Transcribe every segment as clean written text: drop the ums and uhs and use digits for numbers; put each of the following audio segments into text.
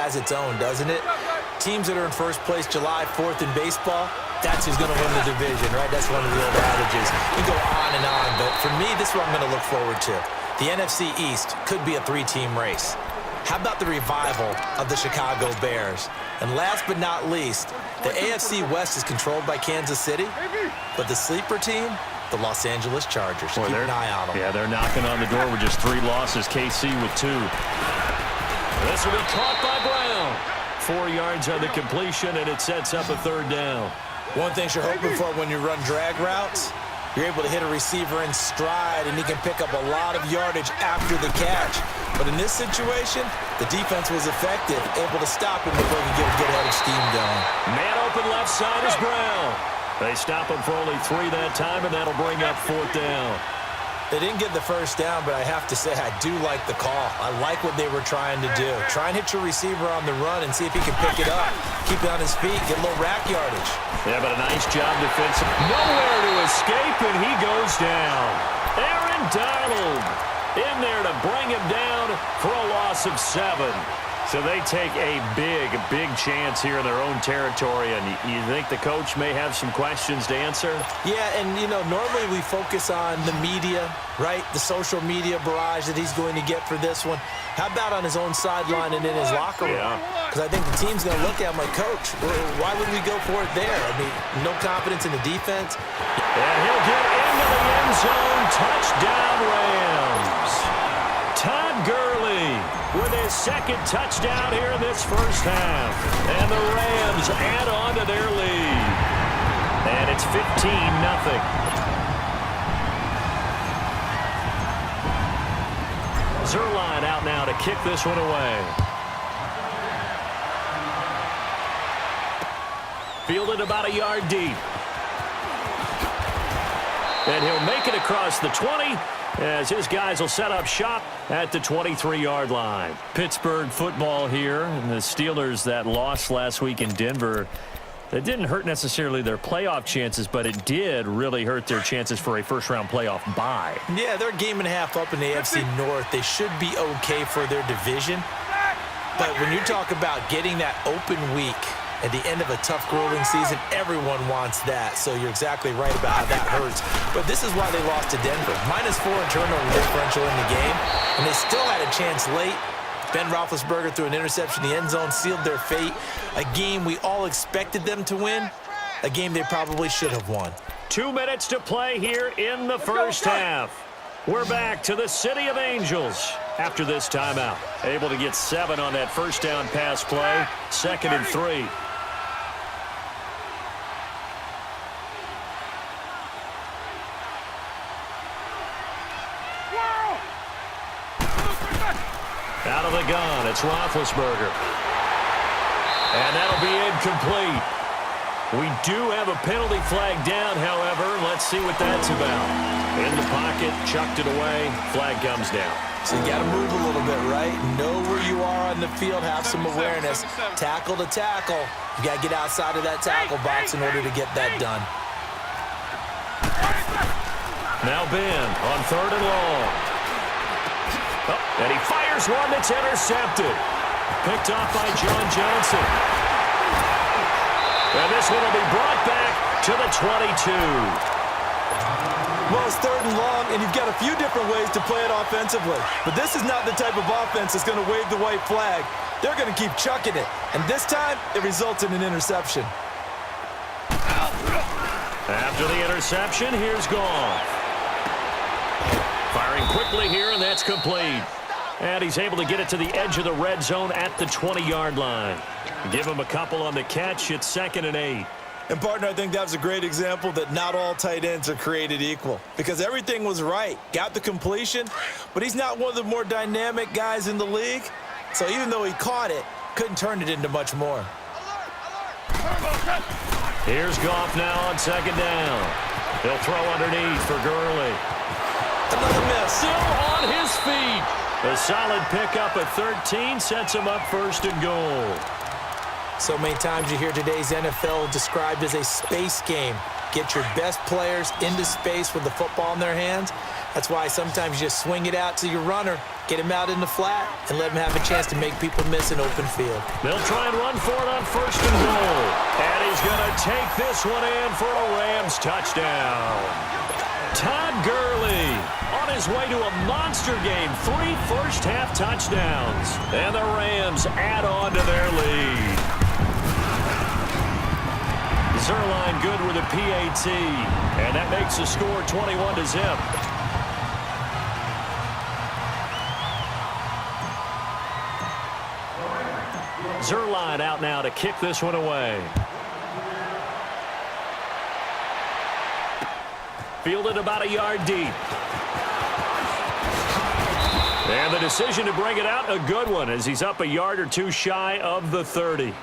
has its own, doesn't it? Teams that are in first place July 4th in baseball, that's who's going to win the division, right? That's one of the old adages. You go on and on, but for me, this is what I'm going to look forward to. The NFC East could be a 3-team race. How about the revival of the Chicago Bears? And last but not least, the AFC West is controlled by Kansas City, but the sleeper team, the Los Angeles Chargers. Keep an eye on them. Yeah, they're knocking on the door with just 3 losses. KC with 2. This will be caught by Brown. 4 yards on the completion, and it sets up a 3rd down. One thing you're hoping for when you run drag routes, you're able to hit a receiver in stride, and he can pick up a lot of yardage after the catch. But in this situation, the defense was effective, able to stop him before he could get a good head of steam going. Man open left side is Brown. They stop him for only 3 that time, and that'll bring up 4th down. They didn't get the first down, but I have to say I do like the call. I like what they were trying to do. Try and hit your receiver on the run and see if he can pick it up. Keep it on his feet, get a little rack yardage. Yeah, but a nice job defensive. Nowhere to escape, and he goes down. Aaron Donald in there to bring him down for a loss of 7. So they take a big chance here in their own territory, and you think the coach may have some questions to answer? Yeah, and, you know, normally we focus on the media, right? The social media barrage that he's going to get for this one. How about on his own sideline and in his locker room? Because I think the team's going to look at him like, Coach, why would we go for it there? I mean, no confidence in the defense. And he'll get into the end zone. Touchdown, Rams. Todd Gurley with his 2nd touchdown here in this first half. And the Rams add on to their lead. And it's 15-0. Zuerlein out now to kick this one away. Fielded about a yard deep. And he'll make it across the 20 as his guys will set up shop at the 23-yard line. Pittsburgh football here, and the Steelers that lost last week in Denver, that didn't hurt necessarily their playoff chances, but it did really hurt their chances for a first-round playoff bye. Yeah, they're a game and a half up in the AFC North. They should be okay for their division. But when you talk about getting that open week at the end of a tough, grueling season, everyone wants that. So you're exactly right about how that hurts. But this is why they lost to Denver. -4 in turnover differential in the game, and they still had a chance late. Ben Roethlisberger threw an interception in the end zone, sealed their fate. A game we all expected them to win. A game they probably should have won. 2 minutes to play here in the first half. We're back to the City of Angels after this timeout. Able to get 7 on that first down pass play. 2nd and 3. Out of the gun, it's Roethlisberger. And that'll be incomplete. We do have a penalty flag down, however. Let's see what that's about. In the pocket, chucked it away. Flag comes down. So you got to move a little bit, right? Know where you are on the field, have some awareness. Tackle to tackle. You got to get outside of that tackle box in order to get that done. Now Ben on 3rd and long. Oh, and he fires one that's intercepted. Picked off by John Johnson. And this one will be brought back to the 22. Well, it's 3rd and long, and you've got a few different ways to play it offensively. But this is not the type of offense that's going to wave the white flag. They're going to keep chucking it. And this time, it results in an interception. After the interception, here's Goff. Firing quickly here, and that's complete. And he's able to get it to the edge of the red zone at the 20-yard line. Give him a couple on the catch. It's 2nd and 8. And, partner, I think that was a great example that not all tight ends are created equal. Because everything was right. Got the completion, but he's not one of the more dynamic guys in the league. So even though he caught it, couldn't turn it into much more. Here's Goff now on 2nd down. He'll throw underneath for Gurley. Another miss. Still on his feet. A solid pickup at 13 sets him up 1st and goal. So many times you hear today's NFL described as a space game. get your best players into space with the football in their hands. That's why sometimes you just swing it out to your runner, get him out in the flat, and let him have a chance to make people miss an open field. They'll try and run for it on 1st and goal. And he's going to take this one in for a Rams touchdown. Todd Gurley on his way to a monster game. 3 first-half touchdowns. And the Rams add on to their lead. Zerline good with a PAT. And that makes the score 21-0. Zerline out now to kick this one away. Fielded about a yard deep. And the decision to bring it out, a good one, as he's up a yard or two shy of the 30.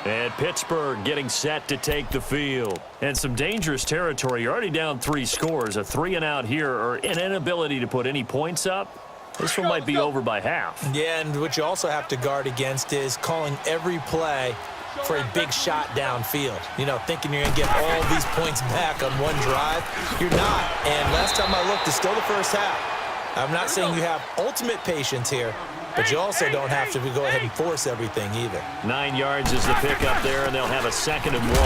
And Pittsburgh getting set to take the field. And some dangerous territory. You're already down 3 scores. A 3-and-out here, or an inability to put any points up. This one might be over by half. Yeah, and what you also have to guard against is calling every play for a big shot downfield. You know, thinking you're going to get all these points back on one drive. You're not. And last time I looked, it's still the first half. I'm not saying you have ultimate patience here, but you also don't have to go ahead and force everything either. 9 yards is the pickup there, and they'll have a 2nd and 1.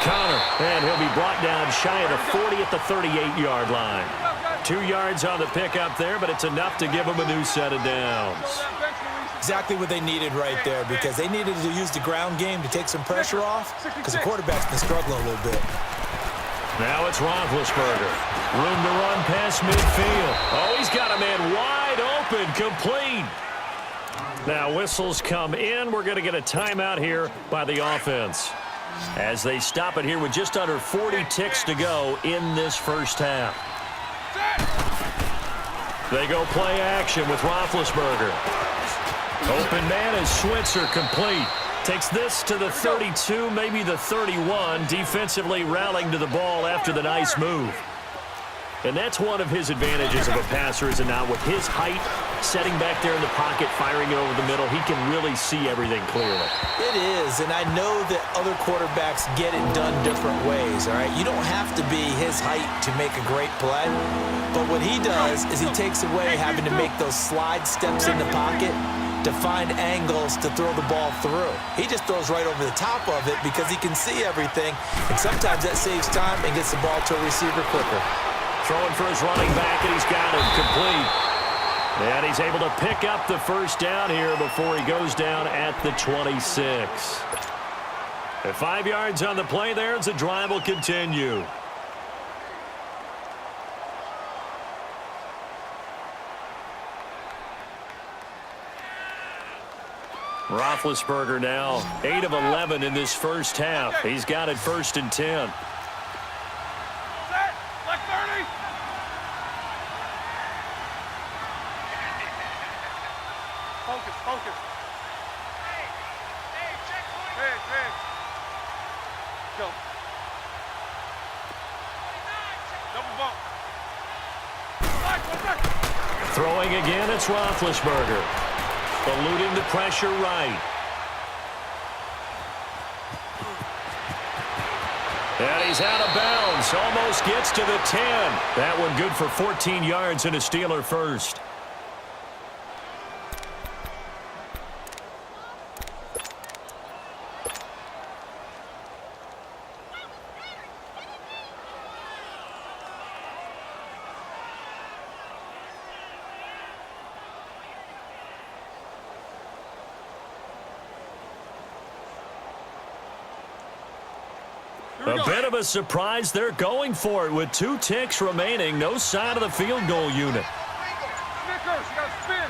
Connor, and he'll be brought down shy of the 40 at the 38-yard line. 2 yards on the pickup there, but it's enough to give them a new set of downs. Exactly what they needed right there, because they needed to use the ground game to take some pressure off, because the quarterback's been struggling a little bit. Now it's Roethlisberger. Room to run past midfield. Oh, he's got a man wide open, complete. Now whistles come in. We're going to get a timeout here by the offense, as they stop it here with just under 40 ticks to go in this first half. They go play action with Roethlisberger. Open man is Switzer, complete. Takes this to the 32, maybe the 31, defensively rallying to the ball after the nice move. And that's one of his advantages of a passer, is it not? With his height, setting back there in the pocket, firing it over the middle, he can really see everything clearly. It is, and I know that other quarterbacks get it done different ways, all right? You don't have to be his height to make a great play, but what he does is he takes away having to make those slide steps in the pocket to find angles to throw the ball through. He just throws right over the top of it because he can see everything, and sometimes that saves time and gets the ball to a receiver quicker. Throwing for his running back, and he's got him complete. And he's able to pick up the first down here before he goes down at the 26. At 5 yards on the play there, as the drive will continue. Roethlisberger now 8 of 11 in this first half. He's got it 1st and 10. Focus. Hey. Go. Double bump. Throwing again, it's Roethlisberger. Eluding the pressure right. And he's out of bounds. Almost gets to the 10. That one good for 14 yards and a Steeler first. A bit of a surprise. They're going for it with 2 ticks remaining. No sign of the field goal unit. Snickers, you gotta spin.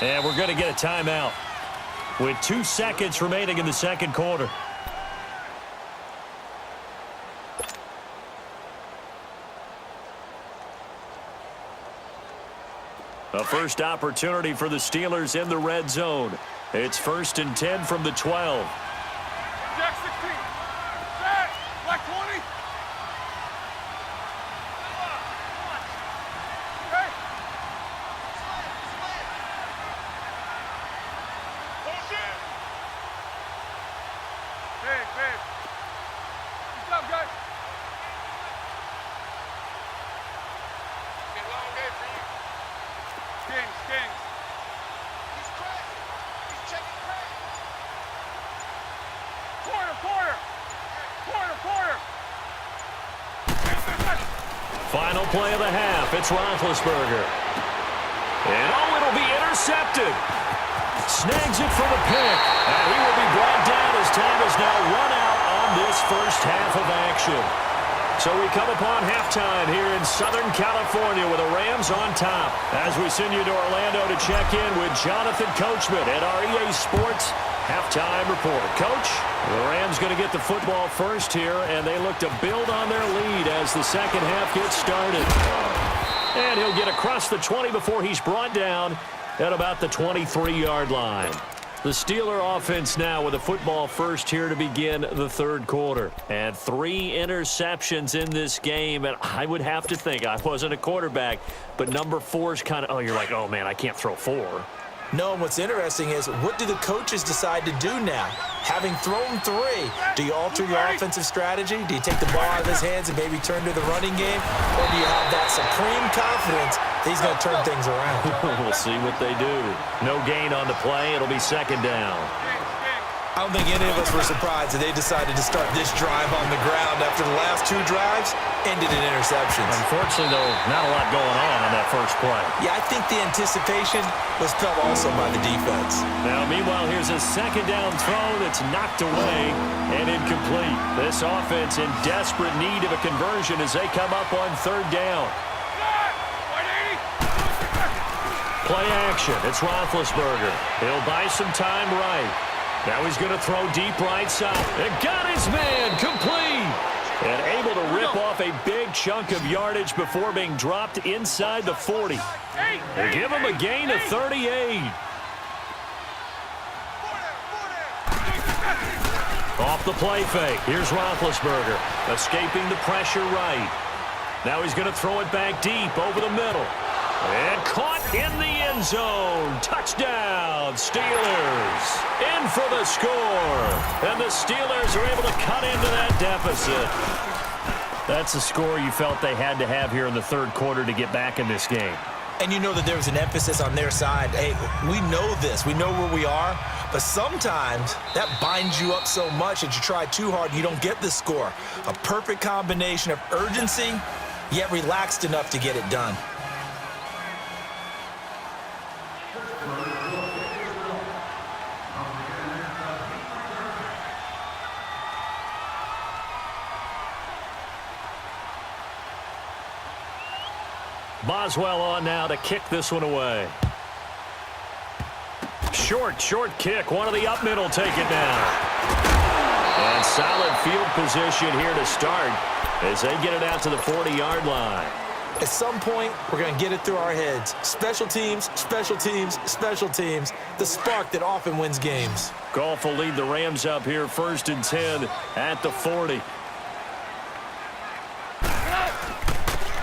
And we're going to get a timeout with 2 seconds remaining in the second quarter. A first opportunity for the Steelers in the red zone. It's 1st and 10 from the 12. Jack 16. Set. Black 20. Okay. Kings. Corner. Final play of the half. It's Roethlisberger. And it'll be intercepted. Snags it for the pick. And he will be brought down as time is now run out on this first half of action. So we come upon halftime here in Southern California with the Rams on top. As we send you to Orlando to check in with Jonathan Coachman at our EA Sports Halftime Report. Coach, the Rams going to get the football first here, and they look to build on their lead as the second half gets started. And he'll get across the 20 before he's brought down at about the 23-yard line. The Steeler offense now with a football first here to begin the third quarter. And 3 interceptions in this game. And I would have to think, I wasn't a quarterback, but number 4 is kind of, you're like, oh, man, I can't throw 4. No, and what's interesting is, what do the coaches decide to do now? Having thrown 3, do you alter your offensive strategy? Do you take the ball out of his hands and maybe turn to the running game? Or do you have that supreme confidence that he's going to turn things around? We'll see what they do. No gain on the play. It'll be second down. I don't think any of us were surprised that they decided to start this drive on the ground after the last 2 drives ended in interceptions. Unfortunately, though, not a lot going on that first play. Yeah, I think the anticipation was felt also by the defense. Now, meanwhile, here's a second down throw that's knocked away and incomplete. This offense in desperate need of a conversion as they come up on third down. Play action. It's Roethlisberger. He'll buy some time right. Now he's going to throw deep right side. And got his man complete. And able to rip off a big chunk of yardage before being dropped inside the 40. They give him a gain of 38. Off the play fake. Here's Roethlisberger. Escaping the pressure right. Now he's going to throw it back deep over the middle. And caught in the end zone. Touchdown, Steelers. In for the score. And the Steelers are able to cut into that deficit. That's a score you felt they had to have here in the third quarter to get back in this game. And you know that there was an emphasis on their side. Hey, we know this. We know where we are. But sometimes that binds you up so much that you try too hard and you don't get the score. A perfect combination of urgency, yet relaxed enough to get it done. Boswell on now to kick this one away. Short kick. One of the up middle take it now. And solid field position here to start as they get it out to the 40-yard line. At some point, we're going to get it through our heads. Special teams, special teams, special teams. The spark that often wins games. Goff will lead the Rams up here 1st and 10 at the 40.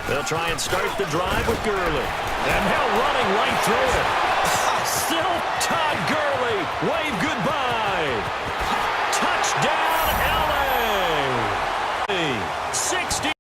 They'll try and start the drive with Gurley. And now running right through it. Still Todd Gurley. Wave goodbye. Touchdown.